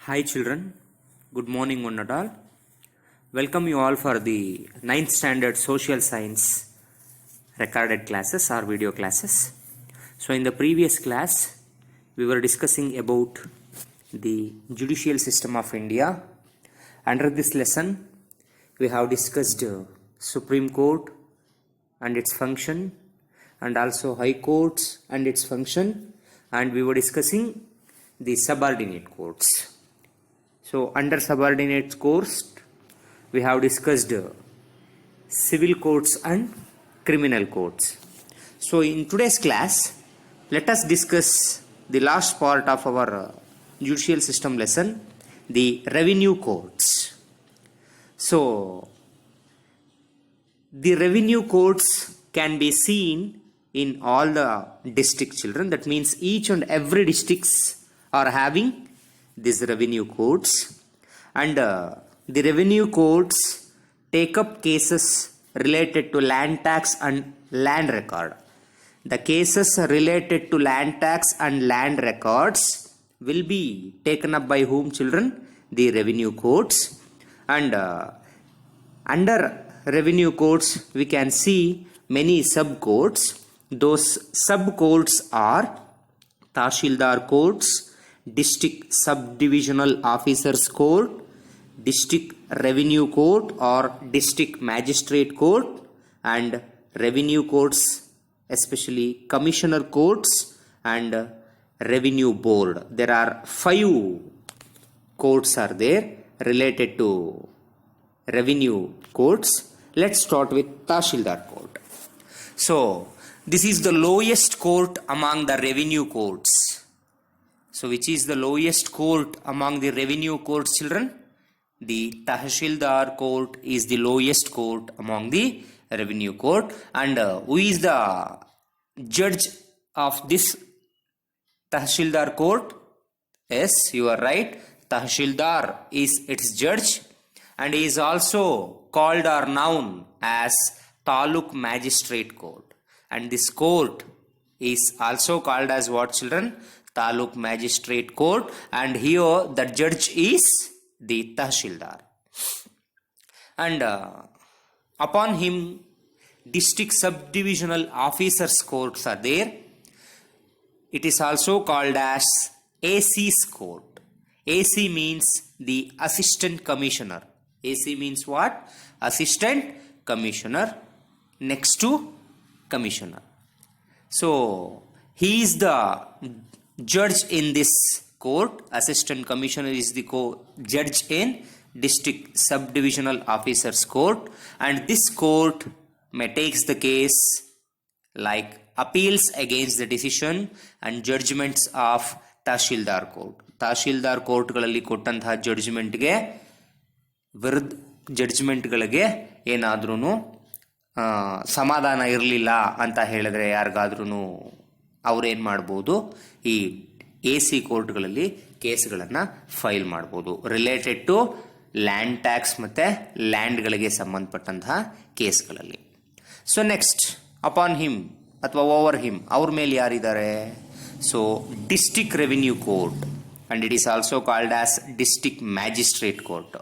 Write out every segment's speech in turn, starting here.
Hi children, good morning one and all. Welcome you all for the 9th standard social science recorded classes or video classes. So in the previous class we were discussing about the judicial system of India. Under this lesson we have discussed Supreme Court and its function, and also High Courts and its function, and we were discussing the subordinate courts. So under subordinate courts we have discussed civil courts and criminal courts. So in today's class let us discuss the last part of our judicial system lesson, the revenue courts. So the revenue courts can be seen in all the district children. That means each and every districts are having these revenue courts, and the revenue courts take up cases related to land tax and land record. The cases related to land tax and land records will be taken up by whom children? The revenue courts. And under revenue courts we can see many sub courts. Those sub courts are Tahsildar courts, district subdivisional officers court, district revenue court or district magistrate court, and revenue courts, especially commissioner courts and revenue board. There are 5 courts are there related to revenue courts. Let's start with Tahsildar court. So this is the lowest court among the revenue courts. So which is the lowest court among the revenue courts, children? The Tahsildar court is the lowest court among the revenue court. And who is the judge of this Tahsildar court? Yes, you are right. Tahsildar is its judge, and he is also called or known as Taluk Magistrate Court. And this court is also called as what, children? Taluk Magistrate Court, and here the judge is the Tahsildar. And upon him district subdivisional officers courts are there. It is also called as AC's court. AC means the assistant commissioner. AC means what? Assistant commissioner next to commissioner. So he is the judge in this court. Assistant commissioner is the judge in district subdivisional officers court, and this court may takes the case like appeals against the decision and judgments of Tahsildar court. Tahsildar ಕೋರ್ಟ್ಗಳಲ್ಲಿ ಕೊಟ್ಟಂತಹ ಜಡ್ಜ್ಮೆಂಟ್ಗೆ ವಿರುದ್ಧ ಜಡ್ಜ್ಮೆಂಟ್ಗಳಿಗೆ ಏನಾದ್ರೂ ಸಮಾಧಾನ ಇರಲಿಲ್ಲ ಅಂತ ಹೇಳಿದ್ರೆ ಯಾರಿಗಾದ್ರೂ ಅವ್ರೇನು ಮಾಡ್ಬೋದು, ಈ AC ಕೋರ್ಟ್ಗಳಲ್ಲಿ ಕೇಸ್ಗಳನ್ನು ಫೈಲ್ ಮಾಡ್ಬೋದು ರಿಲೇಟೆಡ್ ಟು ಲ್ಯಾಂಡ್ ಟ್ಯಾಕ್ಸ್ ಮತ್ತು ಲ್ಯಾಂಡ್ಗಳಿಗೆ ಸಂಬಂಧಪಟ್ಟಂತಹ ಕೇಸ್ಗಳಲ್ಲಿ. ಸೊ ನೆಕ್ಸ್ಟ್ ಅಪಾನ್ ಹಿಮ್ ಅಥವಾ ಓವರ್ ಹಿಮ್ ಅವ್ರ ಮೇಲೆ ಯಾರಿದ್ದಾರೆ? So district revenue court, and it is also called as district magistrate court.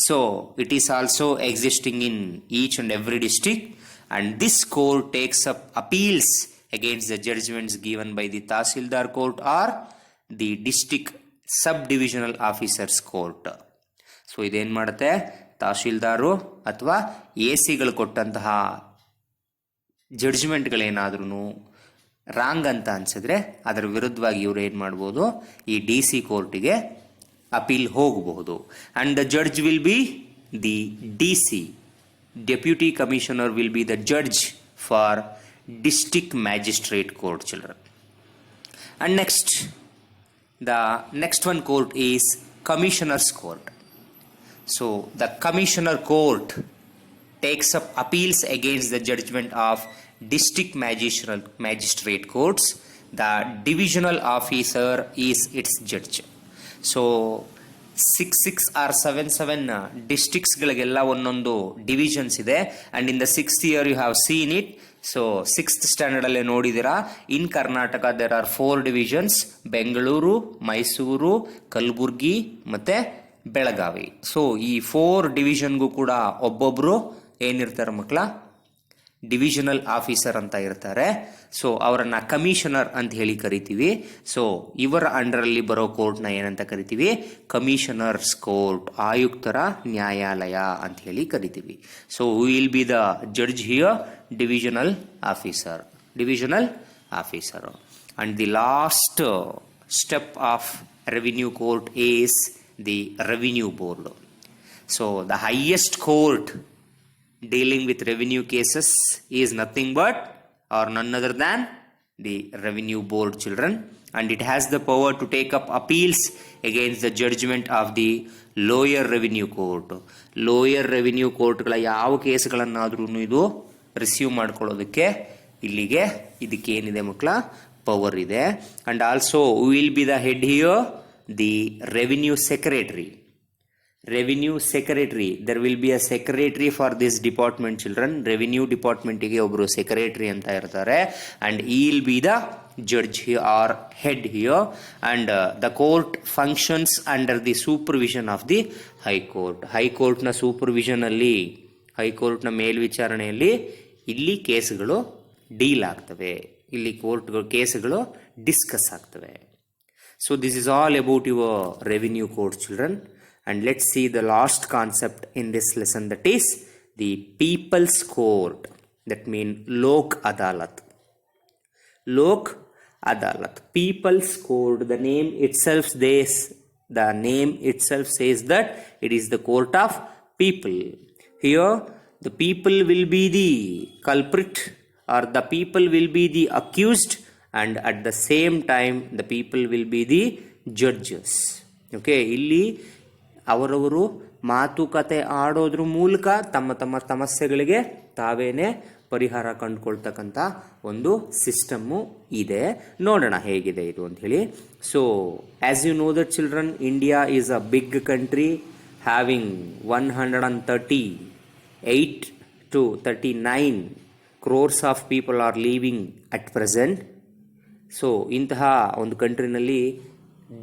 So it is also existing in each and every district, and this court takes up appeals against the judgments given by the Tahsildar court or the district subdivisional officers court. So ಇದೇನು ಮಾಡುತ್ತೆ, ತಹಶೀಲ್ದಾರು ಅಥವಾ ACಗಳು ಕೊಟ್ಟಂತಹ ಜಡ್ಜ್ಮೆಂಟ್ಗಳೇನಾದ್ರೂ wrong ಅಂತ ಅನ್ಸಿದ್ರೆ ಅದರ ವಿರುದ್ಧವಾಗಿ ಇವರು ಏನು ಮಾಡ್ಬೋದು, ಈ DC ಕೋರ್ಟಿಗೆ ಅಪೀಲ್ ಹೋಗಬಹುದು. And the judge will be the DC, deputy commissioner will be the judge for district magistrate court, children. And the next one court is commissioner's court. So the commissioner court takes up appeals against the judgment of district magistrate courts. The divisional officer is its judge. So 6 or 7 ಡಿಸ್ಟ್ರಿಕ್ಟ್ಸ್ಗಳಿಗೆಲ್ಲ ಒಂದೊಂದು divisions ಇದೆ. And in the 6th year you have seen it. So 6th standard ಅಲ್ಲೇ ನೋಡಿದಿರಾ. In Karnataka there are 4 divisions: Bengaluru, Mysuru, Kalaburagi ಮತ್ತೆ Belagavi. So ಈ 4 ಡಿವಿಷನ್ಗೂ ಕೂಡ ಒಬ್ಬೊಬ್ರು ಏನಿರ್ತಾರೆ ಮಕ್ಕಳ, ಡಿವಿಷನಲ್ ಆಫೀಸರ್ ಅಂತ ಇರ್ತಾರೆ. ಸೊ ಅವರನ್ನ ಕಮಿಷನರ್ ಅಂತ ಹೇಳಿ ಕರಿತೀವಿ. ಸೊ ಇವರ ಅಂಡರಲ್ಲಿ ಬರೋ ಕೋರ್ಟ್ನ ಏನಂತ ಕರಿತೀವಿ? ಕಮಿಷನರ್ಸ್ ಕೋರ್ಟ್, ಆಯುಕ್ತರ ನ್ಯಾಯಾಲಯ ಅಂತ ಹೇಳಿ ಕರಿತೀವಿ. So will be the judge here? Divisional officer. And the last step of revenue court is the revenue board. So the highest court dealing with revenue cases is nothing but or none other than the revenue board, children, and it has the power to take up appeals against the judgment of the lower revenue court. lower revenue court ಗಳ ಯಾವ ಕೇಸ್ಗಳನ್ನಾದ್ರೂ ಇದು receive ಮಾಡ್ಕೊಳ್ಳೋದಕ್ಕೆ ಇಲ್ಲಿಗೆ ಇದಕ್ಕೆ ಏನಿದೆ ಮಕ್ಕಳ, power ಇದೆ. And also will be the head here the revenue secretary. there will be a secretary for this department, children. revenue department ಗೆ ಒಬ್ರು ಸೆಕ್ರೆಟರಿ ಅಂತ ಇರ್ತಾರೆ. and he will be the judge here or head here. and the court functions under the supervision of the high court. high court ನ supervision ಅಲ್ಲಿ, high court ನ ಮೇಲ್ವಿಚಾರಣೆಯಲ್ಲಿ ಇಲ್ಲಿ ಕೇಸ್ಗಳು deal ಆಗ್ತವೆ, ಇಲ್ಲಿ ಕೋರ್ಟ್ ಕೇಸ್ಗಳು ಡಿಸ್ಕಸ್ ಆಗ್ತವೆ. so this is all about your revenue court, children. And let's see the last concept in this lesson, that is the people's court. That means Lok Adalat. People's court. The name itself says that it is the court of people. Here the people will be the culprit, or the people will be the accused, and at the same time the people will be the judges. Okay, ಇಲ್ಲಿ ಅವರವರು ಮಾತುಕತೆ ಆಡೋದ್ರ ಮೂಲಕ ತಮ್ಮ ತಮ್ಮ ಸಮಸ್ಯೆಗಳಿಗೆ ತಾವೇನೆ ಪರಿಹಾರ ಕಂಡುಕೊಳ್ತಕ್ಕಂಥ ಒಂದು system ಇದೆ. ನೋಡೋಣ ಹೇಗಿದೆ ಇದು ಅಂತ ಹೇಳಿ. So as you know that children, India is a big country having 138 to 39 crores of people are living at present. So ಇಂತಹ ಒಂದು ಕಂಟ್ರಿನಲ್ಲಿ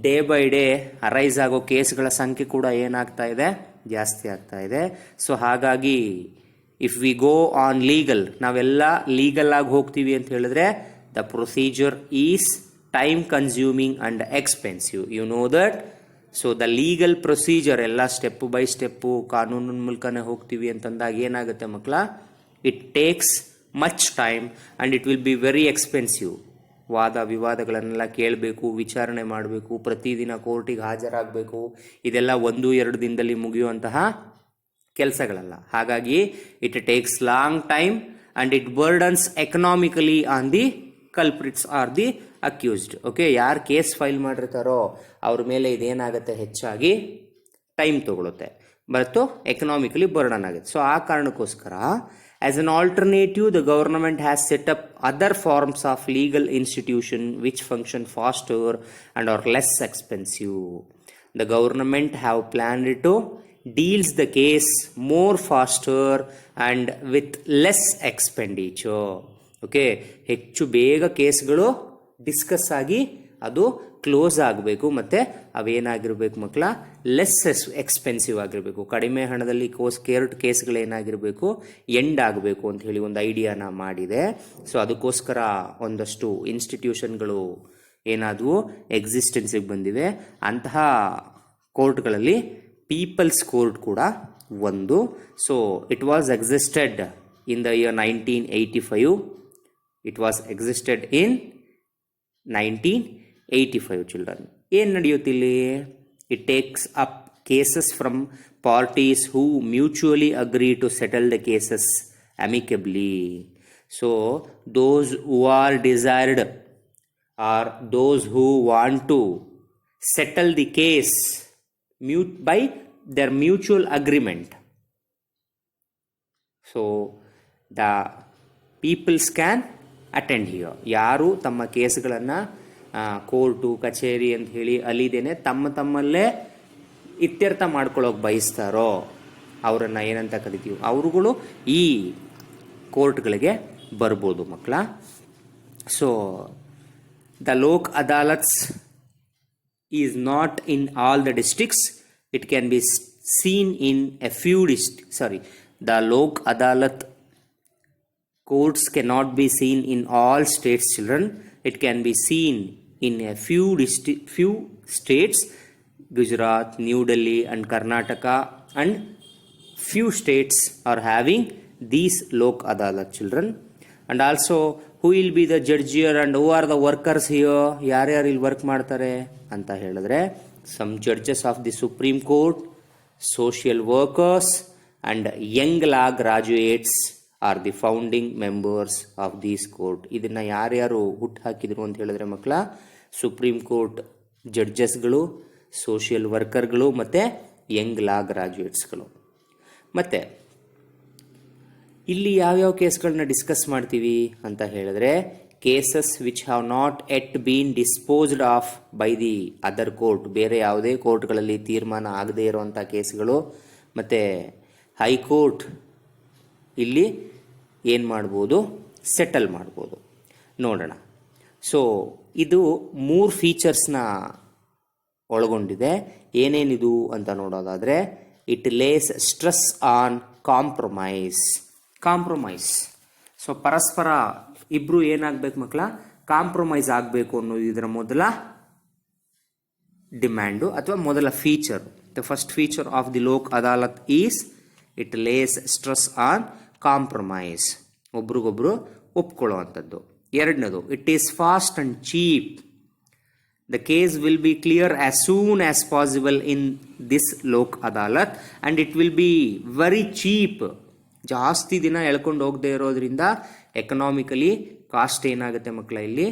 ಡೇ ಬೈ ಡೇ ಅರೈಸ್ ಆಗೋ ಕೇಸ್ಗಳ ಸಂಖ್ಯೆ ಕೂಡ ಏನಾಗ್ತಾ ಇದೆ, ಜಾಸ್ತಿ ಆಗ್ತಾ ಇದೆ. ಸೊ ಹಾಗಾಗಿ if we go on legal, ನಾವೆಲ್ಲ ಲೀಗಲ್ ಆಗಿ ಹೋಗ್ತೀವಿ ಅಂತ ಹೇಳಿದ್ರೆ the procedure is time consuming and expensive. You know that. So the legal procedure ಎಲ್ಲ ಸ್ಟೆಪ್ ಬೈ ಸ್ಟೆಪ್ಪು ಕಾನೂನಿನ ಮೂಲಕನೇ ಹೋಗ್ತೀವಿ ಅಂತಂದಾಗ ಏನಾಗುತ್ತೆ ಮಕ್ಕಳ, it takes much time and it will be very expensive. ವಾದ ವಿವಾದಗಳನ್ನೆಲ್ಲ ಕೇಳಬೇಕು, ವಿಚಾರಣೆ ಮಾಡಬೇಕು, ಪ್ರತಿದಿನ ಕೋರ್ಟಿಗೆ ಹಾಜರಾಗಬೇಕು. ಇದೆಲ್ಲ 1-2 ದಿನದಲ್ಲಿ ಮುಗಿಯುವಂತಹ ಕೆಲಸಗಳಲ್ಲ. ಹಾಗಾಗಿ it takes long time and it burdens economically on the culprits R the accused. Okay, ಯಾರು ಕೇಸ್ ಫೈಲ್ ಮಾಡಿರ್ತಾರೋ ಅವ್ರ ಮೇಲೆ ಇದೇನಾಗುತ್ತೆ, ಹೆಚ್ಚಾಗಿ ಟೈಮ್ ತಗೊಳುತ್ತೆ ಮತ್ತು ಎಕನಾಮಿಕಲಿ ಬರ್ಡನ್ ಆಗುತ್ತೆ. ಸೊ ಆ ಕಾರಣಕ್ಕೋಸ್ಕರ as an alternative, the government has set up other forms of legal institution which function faster and are less expensive. The government have planned to deals the case more faster and with less expenditure. Okay, ಹೆಚ್ಚು ಬೇಗ ಕೇಸ್ಗಳು discuss ಆಗಿ ಅದು close ಆಗಬೇಕು, ಮತ್ತು ಅವೇನಾಗಿರ್ಬೇಕು ಮಕ್ಕಳ, less expensive ಆಗಿರಬೇಕು. ಕಡಿಮೆ ಹಣದಲ್ಲಿ ಕೇಸ್ಗಳೇನಾಗಿರಬೇಕು, ಎಂಡ್ ಆಗಬೇಕು ಅಂತ ಹೇಳಿ ಒಂದು ಐಡಿಯಾನ ಮಾಡಿದೆ. ಸೊ ಅದಕ್ಕೋಸ್ಕರ ಒಂದಷ್ಟು ಇನ್ಸ್ಟಿಟ್ಯೂಷನ್ಗಳು ಏನಾದವು, ಎಕ್ಸಿಸ್ಟೆನ್ಸಿಗೆ ಬಂದಿವೆ. ಅಂತಹ ಕೋರ್ಟ್ಗಳಲ್ಲಿ ಪೀಪಲ್ಸ್ ಕೋರ್ಟ್ ಕೂಡ ಒಂದು. So it was existed in the year 1985. It was existed in 1985, children. ಏನು ನಡೆಯುತ್ತಿಲ್ಲಿ? It takes up cases from parties who mutually agree to settle the cases amicably. So those who are desired or those who want to settle the case by their mutual agreement. So the peoples can attend here. ಯಾರು ತಮ್ಮ ಕೇಸ್ಗಳನ್ನು court ಕಚೇರಿ ಅಂತ ಹೇಳಿ ಅಲಿದೇನೆ ತಮ್ಮಲ್ಲೇ ಇತ್ಯರ್ಥ ಮಾಡ್ಕೊಳ್ಳೋಕೆ ಬಯಸ್ತಾರೋ ಅವರನ್ನು ಏನಂತ ಕರಿತೀವಿ, ಅವರುಗಳು ಈ ಕೋರ್ಟ್ಗಳಿಗೆ ಬರ್ಬೋದು ಮಕ್ಕಳ. So the Lok Adalats is not in all the districts, it can be seen in a few the Lok Adalat courts cannot be seen in all states, children. It can be seen in a few states, Gujarat, New Delhi and Karnataka, and few states are having these Lok Adalat, children. And also who will be the judge here and who are the workers here, ಯಾರ್ಯಾರು ಇಲ್ಲಿ work ಮಾಡ್ತಾರೆ ಅಂತ ಹೇಳಿದ್ರೆ, some judges of the Supreme Court, social workers and young law graduates are the founding members of this court. ಇದನ್ನ ಯಾರ್ಯಾರು ಹುಟ್ಟು ಹಾಕಿದ್ರು ಅಂತ ಹೇಳಿದ್ರೆ ಮಕ್ಕಳ, ಸುಪ್ರೀಂ ಕೋರ್ಟ್ ಜಡ್ಜಸ್ಗಳು, ಸೋಷಿಯಲ್ ವರ್ಕರ್ಗಳು ಮತ್ತು ಯಂಗ್ ಲಾ ಗ್ರಾಜ್ಯುಯೇಟ್ಸ್ಗಳು. ಮತ್ತು ಇಲ್ಲಿ ಯಾವ್ಯಾವ ಕೇಸ್ಗಳನ್ನ ಡಿಸ್ಕಸ್ ಮಾಡ್ತೀವಿ ಅಂತ ಹೇಳಿದ್ರೆ, cases which have not yet been disposed of by the other court, ಬೇರೆ ಯಾವುದೇ ಕೋರ್ಟ್ಗಳಲ್ಲಿ ತೀರ್ಮಾನ ಆಗದೇ ಇರುವಂಥ ಕೇಸ್ಗಳು, ಮತ್ತು ಹೈಕೋರ್ಟ್ ಇಲ್ಲಿ ಏನು ಮಾಡ್ಬೋದು, ಸೆಟಲ್ ಮಾಡ್ಬೋದು. ನೋಡೋಣ. ಸೊ ಇದು 3 ಫೀಚರ್ಸ್ನ ಒಳಗೊಂಡಿದೆ. ಏನೇನಿದು ಅಂತ ನೋಡೋದಾದರೆ, it lays stress on compromise. So ಪರಸ್ಪರ ಇಬ್ರು ಏನಾಗಬೇಕು ಮಕ್ಕಳ, ಕಾಂಪ್ರಮೈಸ್ ಆಗಬೇಕು ಅನ್ನೋದು ಇದರ ಮೊದಲ ಡಿಮ್ಯಾಂಡು ಅಥವಾ ಮೊದಲ feature. The first feature of the Lok Adalat is it lays stress on compromise, ಒಬ್ರಿಗೊಬ್ರು ಒಪ್ಕೊಳ್ಳುವಂಥದ್ದು. ಎರಡನೇದು, it is fast and cheap. The case will be clear as soon as possible in this Lok Adalat and it will be very cheap. ಜಾಸ್ತಿ ದಿನ ಎಳ್ಕೊಂಡು ಹೋಗದೆ ಇರೋದ್ರಿಂದ economically cost ಏನಾಗುತ್ತೆ ಮಕ್ಕಳ, ಇಲ್ಲಿ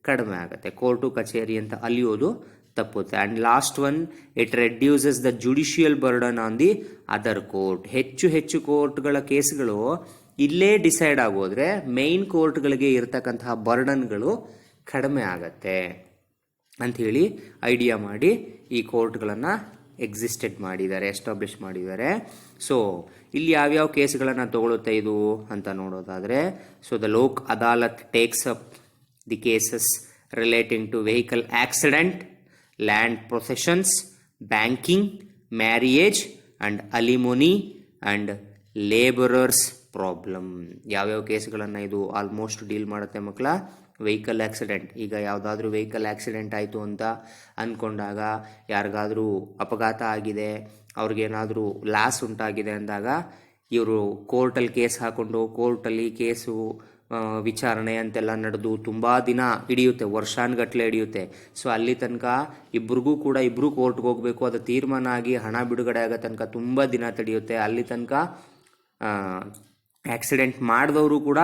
ಕಡಿಮೆ ಆಗುತ್ತೆ. ಕೋರ್ಟು ಕಚೇರಿ ಅಂತ ಅಲಿಯೋದು ತಪ್ಪುತ್ತೆ. And last one, it reduces the judicial burden on the other court. ಹೆಚ್ಚು ಕೋರ್ಟ್ಗಳ ಕೇಸ್ಗಳು ಇಲ್ಲೇ ಡಿಸೈಡ್ ಆಗೋದ್ರೆ ಮೇನ್ ಕೋರ್ಟ್ಗಳಿಗೆ ಇರತಕ್ಕಂತಹ ಬರ್ಡನ್ಗಳು ಕಡಿಮೆ ಆಗತ್ತೆ ಅಂಥೇಳಿ ಐಡಿಯಾ ಮಾಡಿ ಈ ಕೋರ್ಟ್ಗಳನ್ನು ಎಸ್ಟಾಬ್ಲಿಷ್ ಮಾಡಿದ್ದಾರೆ. ಸೊ ಇಲ್ಲಿ ಯಾವ್ಯಾವ ಕೇಸ್ಗಳನ್ನು ತಗೊಳುತ್ತೆ ಇದು ಅಂತ ನೋಡೋದಾದರೆ, so the Lok Adalat takes up the cases relating to vehicle accident, land processions, banking, marriage and alimony and labourers problem. ಯಾವ್ಯಾವ ಕೇಸ್ಗಳನ್ನು ಇದು ಆಲ್ಮೋಸ್ಟ್ ಡೀಲ್ ಮಾಡುತ್ತೆ ಮಕ್ಕಳ? Vehicle accident. ಈಗ ಯಾವುದಾದ್ರೂ ವೆಹಿಕಲ್ ಆಕ್ಸಿಡೆಂಟ್ ಆಯಿತು ಅಂತ ಅಂದ್ಕೊಂಡಾಗ, ಯಾರಿಗಾದರೂ ಅಪಘಾತ ಆಗಿದೆ, ಅವ್ರಿಗೇನಾದರೂ ಲಾಸ್ ಉಂಟಾಗಿದೆ ಅಂದಾಗ ಇವರು ಕೋರ್ಟಲ್ಲಿ ಕೇಸ್ ಹಾಕ್ಕೊಂಡು ಕೋರ್ಟಲ್ಲಿ ಕೇಸು ವಿಚಾರಣೆ ಅಂತೆಲ್ಲ ನಡೆದು ತುಂಬ ದಿನ ಹಿಡಿಯುತ್ತೆ, ವರ್ಷಾನುಗಟ್ಟಲೆ ಹಿಡಿಯುತ್ತೆ. ಸೊ ಅಲ್ಲಿ ತನಕ ಇಬ್ಬರು ಕೋರ್ಟ್ಗೆ ಹೋಗಬೇಕು, ಅದು ತೀರ್ಮಾನ ಆಗಿ ಹಣ ಬಿಡುಗಡೆ ಆಗೋ ತನಕ ತುಂಬ ದಿನ ತಡೆಯುತ್ತೆ. ಅಲ್ಲಿ ತನಕ ಆಕ್ಸಿಡೆಂಟ್ ಮಾಡಿದವರು ಕೂಡ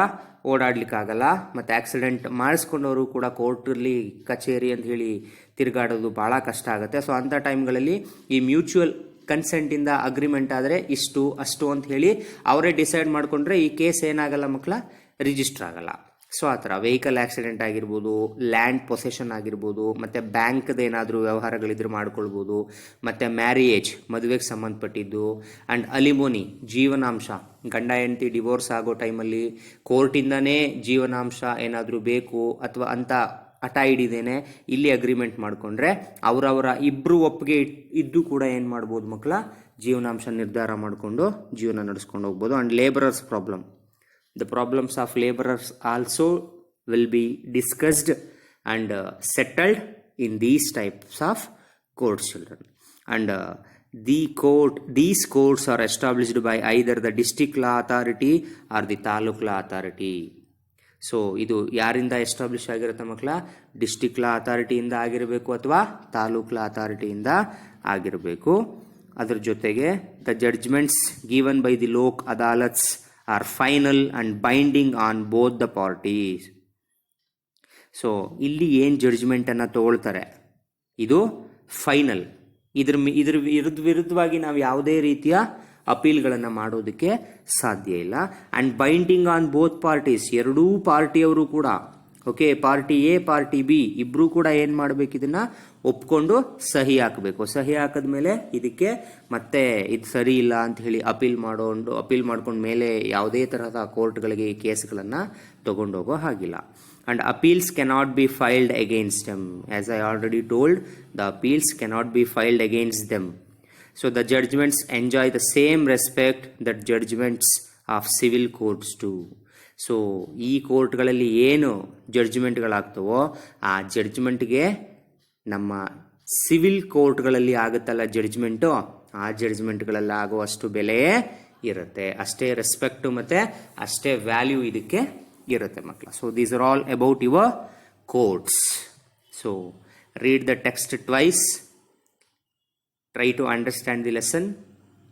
ಓಡಾಡ್ಲಿಕ್ಕಾಗಲ್ಲ, ಮತ್ತು ಆಕ್ಸಿಡೆಂಟ್ ಮಾಡಿಸ್ಕೊಂಡವರು ಕೂಡ ಕೋರ್ಟಲ್ಲಿ ಕಚೇರಿ ಅಂತ ಹೇಳಿ ತಿರುಗಾಡೋದು ಭಾಳ ಕಷ್ಟ ಆಗುತ್ತೆ. ಸೊ ಅಂಥ ಟೈಮ್ಗಳಲ್ಲಿ ಈ ಮ್ಯೂಚುವಲ್ ಕನ್ಸೆಂಟಿಂದ ಅಗ್ರಿಮೆಂಟ್ ಆದರೆ ಇಷ್ಟು ಅಷ್ಟು ಅಂತ ಹೇಳಿ ಅವರೇ ಡಿಸೈಡ್ ಮಾಡಿಕೊಂಡ್ರೆ ಈ ಕೇಸ್ ಏನಾಗಲ್ಲ ಮಕ್ಕಳ, ರಿಜಿಸ್ಟರ್ ಆಗಲ್ಲ. ಸೊ ಆ ಥರ ವೆಹಿಕಲ್ ಆಕ್ಸಿಡೆಂಟ್ ಆಗಿರ್ಬೋದು, ಲ್ಯಾಂಡ್ ಪೊಸೆಷನ್ ಆಗಿರ್ಬೋದು, ಮತ್ತು ಬ್ಯಾಂಕ್ದು ಏನಾದರೂ ವ್ಯವಹಾರಗಳಿದ್ರೆ ಮಾಡ್ಕೊಳ್ಬೋದು, ಮತ್ತು ಮ್ಯಾರಿಯೇಜ್ ಮದುವೆಗೆ ಸಂಬಂಧಪಟ್ಟಿದ್ದು, ಆ್ಯಂಡ್ ಅಲಿಮೋನಿ ಜೀವನಾಂಶ, ಗಂಡ ಹೆಂಡತಿ ಡಿವೋರ್ಸ್ ಆಗೋ ಟೈಮಲ್ಲಿ ಕೋರ್ಟಿಂದನೇ ಜೀವನಾಂಶ ಏನಾದರೂ ಬೇಕು ಅಥವಾ ಅಂತ ಹಠ ಹಿಡಿದೇನೆ ಇಲ್ಲಿ ಅಗ್ರಿಮೆಂಟ್ ಮಾಡಿಕೊಂಡ್ರೆ ಅವರವರ ಇಬ್ಬರು ಒಪ್ಪಿಗೆ ಇದ್ದು ಕೂಡ ಏನು ಮಾಡ್ಬೋದು ಮಕ್ಕಳ, ಜೀವನಾಂಶ ನಿರ್ಧಾರ ಮಾಡಿಕೊಂಡು ಜೀವನ ನಡೆಸ್ಕೊಂಡು ಹೋಗ್ಬೋದು. And labourers problem, the problems of laborers also will be discussed and settled in these types of courts, children. And these courts are established by either the district law authority or the taluk law authority. So ಇದು ಯಾರಿಂದ establish ಆಗಿರುತ್ತೆ ಮಕ್ಕಳ? District ಲಾ ಅಥಾರಿಟಿಯಿಂದ ಆಗಿರಬೇಕು ಅಥವಾ ತಾಲೂಕ್ ಲಾ ಅಥಾರಿಟಿಯಿಂದ ಆಗಿರಬೇಕು. ಅದರ ಜೊತೆಗೆ the judgements given by the Lok Adalats are final and binding on both the parties. So ಇಲ್ಲಿ ಏನು ಜಡ್ಜ್ಮೆಂಟನ್ನು ತಗೊಳ್ತಾರೆ ಇದು ಫೈನಲ್. ಇದ್ರ ವಿರುದ್ಧವಾಗಿ ನಾವು ಯಾವುದೇ ರೀತಿಯ ಅಪೀಲ್ಗಳನ್ನು ಮಾಡೋದಕ್ಕೆ ಸಾಧ್ಯ ಇಲ್ಲ. And binding on both parties, ಎರಡೂ ಪಾರ್ಟಿಯವರು ಕೂಡ okay, party A party B ಇಬ್ರು ಕೂಡ ಏನು ಮಾಡಬೇಕು, ಇದನ್ನ ಒಪ್ಕೊಂಡು ಸಹಿ ಹಾಕಬೇಕು. ಸಹಿ ಹಾಕಿದ್ಮೇಲೆ ಇದಕ್ಕೆ ಮತ್ತೆ ಇದು ಸರಿ ಇಲ್ಲ ಅಂತ ಹೇಳಿ ಅಪೀಲ್ ಮಾಡ್ಕೊಂಡು ಮೇಲೆ ಯಾವುದೇ ತರಹದ ಕೋರ್ಟ್ಗಳಿಗೆ ಈ ಕೇಸ್ಗಳನ್ನು ತಗೊಂಡೋಗೋ ಹಾಗಿಲ್ಲ. And appeals cannot be filed against them. As I already told, the appeals cannot be filed against them. So the judgments enjoy the same respect that judgments of civil courts too. So ಈ ಕೋರ್ಟ್ಗಳಲ್ಲಿ ಏನು ಜಡ್ಜ್ಮೆಂಟ್ಗಳಾಗ್ತವೋ ಆ ಜಡ್ಜ್ಮೆಂಟ್ಗೆ ನಮ್ಮ civil ಕೋರ್ಟ್ಗಳಲ್ಲಿ ಆಗುತ್ತಲ್ಲ judgement, ಆ ಜಡ್ಜ್ಮೆಂಟ್ಗಳಲ್ಲಿ ಆಗುವಷ್ಟು ಬೆಲೆಯೇ ಇರುತ್ತೆ, ಅಷ್ಟೇ ರೆಸ್ಪೆಕ್ಟು ಮತ್ತು ಅಷ್ಟೇ ವ್ಯಾಲ್ಯೂ ಇದಕ್ಕೆ ಇರುತ್ತೆ ಮಕ್ಕಳು. So these are all about your courts. So read the text twice, try to understand the lesson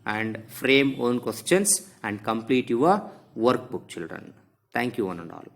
and frame own questions and complete your workbook, children. Thank you one and all.